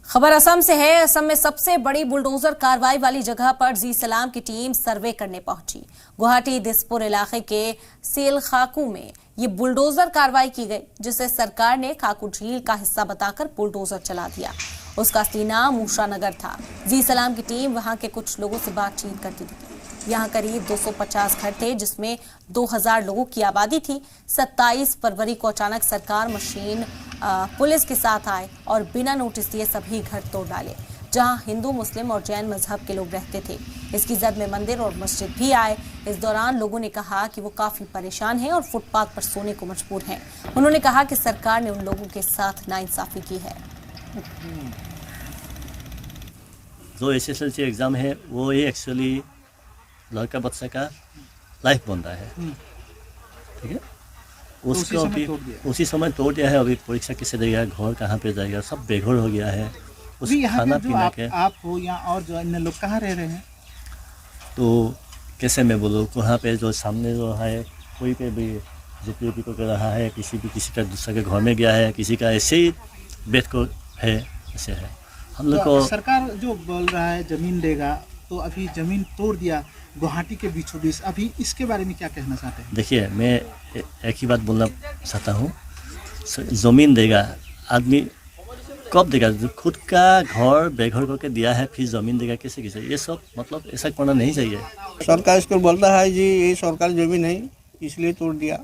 खबर असम से है। असम में सबसे बड़ी बुलडोजर कार्रवाई वाली जगह पर जी सलाम की टीम सर्वे करने पहुंची। गुवाहाटी दिसपुर इलाके के सेलखाकू में ये बुलडोजर कार्रवाई की गई, जिसे सरकार ने खाकू झील का हिस्सा बताकर बुलडोजर चला दिया। उसका असली नाम ऊषानगर था। जी सलाम की टीम वहां के कुछ लोगों से बातचीत करती थी। यहाँ करीब 250 घर थे, जिसमें 2000 लोगों की आबादी थी। 27 फरवरी को अचानक सरकार मशीन पुलिस के साथ आए और बिना नोटिस दिए सभी घर तोड़ डाले, जहां हिंदू, मुस्लिम और जैन मजहब के लोग रहते थे। इसकी जद में मंदिर और मस्जिद भी आए। इस दौरान लोगों ने कहा कि वो काफी परेशान हैं और फुटपाथ पर सोने को मजबूर हैं। उन्होंने कहा कि सरकार ने उन लोगों के साथ नाइंसाफी की है। जो SSLC एग्ज़ाम है वो ये एक्चुअली लड़का बच्चा का लाइफ बन रहा है, ठीक है। उसको अभी उसी समय तोड़ दिया है। अभी परीक्षा कैसे देगा, घर कहाँ पे जाएगा, सब बेघर हो गया है। उस खाना पीना के आप हो या और जो अन्य लोग कहाँ रह रहे हैं, तो कैसे मैं बोलूँ, वहाँ पे जो सामने जो है कोई पे भी झुपड़ी को कर रहा है, किसी का दूसरे के घर में गया है, किसी का ऐसे ही बेच को है, ऐसे है। हम लोग को सरकार जो बोल रहा है जमीन देगा, तो अभी जमीन तोड़ दिया गुवाहाटी के बीचों बीच। अभी इसके बारे में क्या कहना चाहते हैं? देखिए, मैं एक ही बात बोलना चाहता हूँ, ज़मीन देगा आदमी कब देगा? खुद का घर बेघर करके दिया है, फिर ज़मीन देगा कैसे? ये सब मतलब ऐसा करना नहीं चाहिए। सरकार इसको बोलता है जी ये सरकार जमीन है इसलिए तोड़ दिया।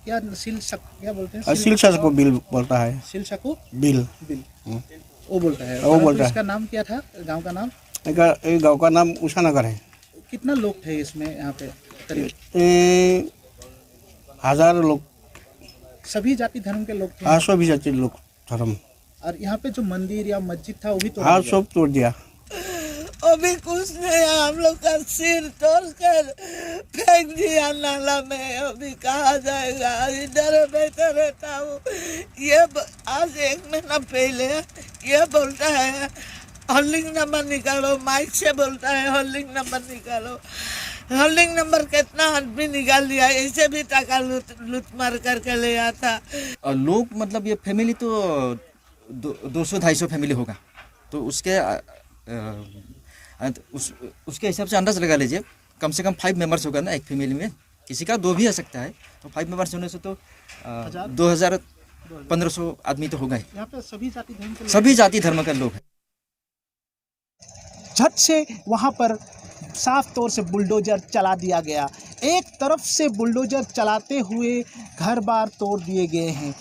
क्या क्या बोलते हैं? सिलशक को बिल बोलता है। सिलशको बिल वो बोलता है। वो बोलता है। इसका नाम क्या था? गांव का नाम? गांव का नाम ऊषानगर है। कितना लोग थे इसमें यहाँ पे? करीब 1000 लोग। सभी जाति धर्म के लोग थे? हाँ, सभी जाति लोग धर्म। और यहाँ पे जो मंदिर या मस्जिद था वो भी तोड़ हाँ, दिया? सब तोड़ दिया। अभी कुछ नहीं, हम लोग का सिर तोड़ कर फेंक दिया नाला में। अभी कहा जाएगा? इधर बैठा रहता हूँ। ये आज 1 महीना पहले ये बोलता है होल्डिंग नंबर निकालो, माइक से बोलता है होल्डिंग नंबर निकालो। होल्डिंग नंबर कितना आदमी निकाल दिया, ऐसे भी टाका लूट मार करके ले आता। लोग मतलब ये फैमिली तो 200-250 फैमिली होगा, तो उसके हिसाब से अंदाज लगा लीजिए। कम से कम 5 मेंबर्स होगा ना एक फैमिली में, किसी का 2 भी आ सकता है। तो 5 मेंबर्स होने से तो 2000-1500 आदमी तो होगा ही। यहाँ पे सभी जाति धर्म के लोग हैं। झट से वहाँ पर साफ तौर से बुलडोजर चला दिया गया। एक तरफ से बुलडोजर चलाते हुए घर बार तोड़ दिए गए हैं।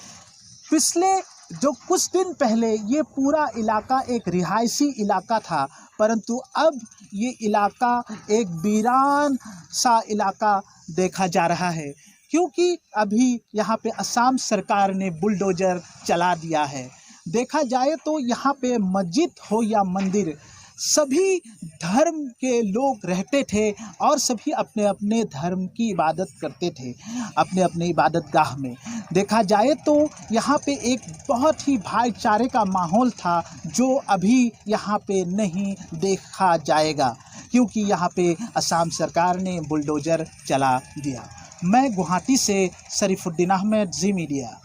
पिछले जो कुछ दिन पहले ये पूरा इलाका एक रिहायशी इलाका था, परंतु अब ये इलाका एक वीरान सा इलाका देखा जा रहा है, क्योंकि अभी यहाँ पे असम सरकार ने बुलडोजर चला दिया है। देखा जाए तो यहाँ पे मस्जिद हो या मंदिर, सभी धर्म के लोग रहते थे और सभी अपने अपने धर्म की इबादत करते थे अपने अपने इबादत गाह में। देखा जाए तो यहाँ पे एक बहुत ही भाईचारे का माहौल था, जो अभी यहाँ पे नहीं देखा जाएगा, क्योंकि यहाँ पे असम सरकार ने बुलडोजर चला दिया। मैं गुवाहाटी से शरीफुद्दीन अहमद, जी मीडिया।